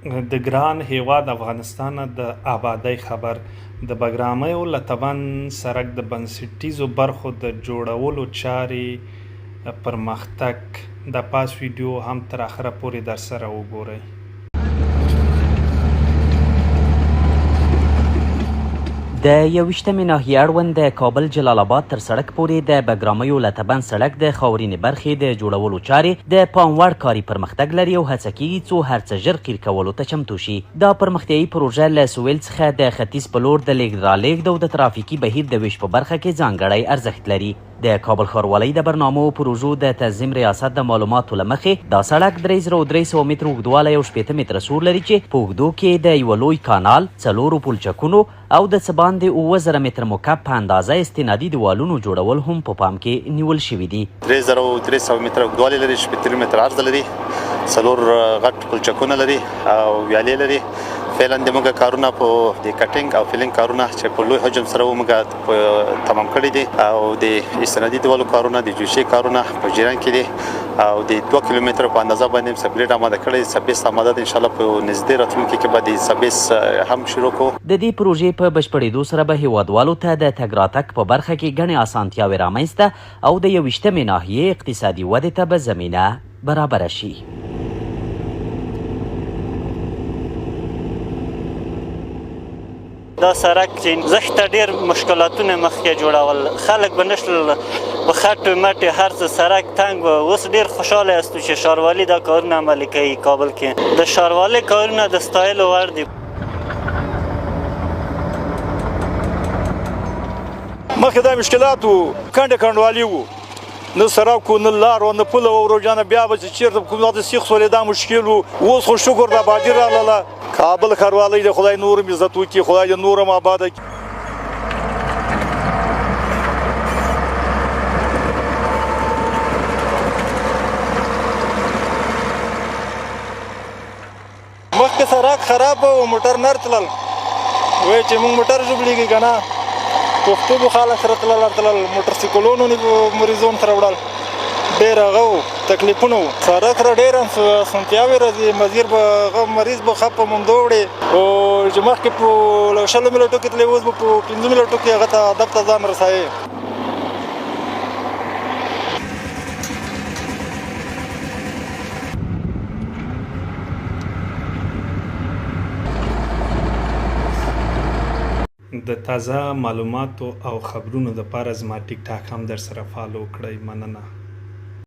د ګران هیواد افغانستان د آبادۍ خبر د بګرامیو له تبن سرک د بنسټیزو برخو د جوړولو چارې پرمختګ د پاس ویډیو هم تر اخره پورې در سره وګورئ. د 21مې ناحیې اړوند د کابل جلال آباد تر سړک پورې د بګرامیو له تبن سړک د خاورینې برخې د جوړولو چارې د پام وړ کاري پرمختګ لري او هڅه کیږي څو هر څه ژر قیر کولو ته چمتو شي. دا پرمختیایي پروژه له سویل څخه د ختیځ په لور د لیږد رالېږد او د ترافیکي بهیر د ویش په برخه کې ځانګړی ارزښت لري. د کابل ښاروالۍ د برنامو پروژو د تنظیم ریاست د معلوماتو له مخې دا سړک 3300 متره اوږدوالی او 60 متره سور لري چې په اوږدو کې د یوه لوی کانال، 4 پلچکونو او د څه باندې 7000 متره مکعب په اندازه استنادي دیوالونو جوړول هم په پام کې نیول شوي دي. 3300 متره اوږدوالی لري، 80 متره عرض لري، 4 غټ پلچکونه لري او ویالې لري. فعلا د موږ کارونه په د کټینګ او فیلینګ کارونه چې په لوی حجم سره موږ تمام کړي دي او د استنادي دیوالو کارونه د جوشي کارونه په جریان کې دي او د 2 کیلومتر په اندازه باندې سپلیټ آماده کړي. 26 آماده ان شاء الله په نږدې راتلونکي کې به د 26 هم شروع کوو. د دې پروژې په بشپړېدو سره به هیوادوالو ته د تګ راتګ په برخه کې ګڼې اسانتیاوې رامنځته او د 21مې ناحیې اقتصادي ودې ته به زمینه برابره شي. دا سړک چې زښته ډېر مشکلاتونه مخکې جوړول، خلک به نشل په خټو مټې هر څه سړک تنګ و. اوس ډېر خوشحاله یاستو چې ښاروالي دا کارونه عملي کوي. کابل کې د ښاروالۍ کارونه د ستایلو وړ دي. مخکې دا مشکلات وو، کنډوالي وو، نه سړک وو، نه لار وه، نه پل وه. ورجانه بیا به چې چېرته کوم وخت سیخ سولې دا مشکل وو. اوس خو شکر د آبادي راغله. کابل ښاروالۍ د خدای نورم عزت وکړي، خدای دې نورم آباده کړي. مخکې سړک خراب و، موټر نه تلل. وایي چې موږ موټر ژوبلېږي که نه، پښتو به خلک سره تلل، موټرسایکلونو مریضون سره وړل، ډېر هغه و تکلیفونه و. سړک را ډېر اسانتیاوې راځي. مریض به ښه په موندو وړي او چې مخکې په 20 منټو کې تللی، اوس به په 15 منټو کې هغه ته هدف ته ځان رسوي. د تازه معلوماتو او خبرونو لپاره زما ټیک ټاک هم در سره فالو کړئ. مننه.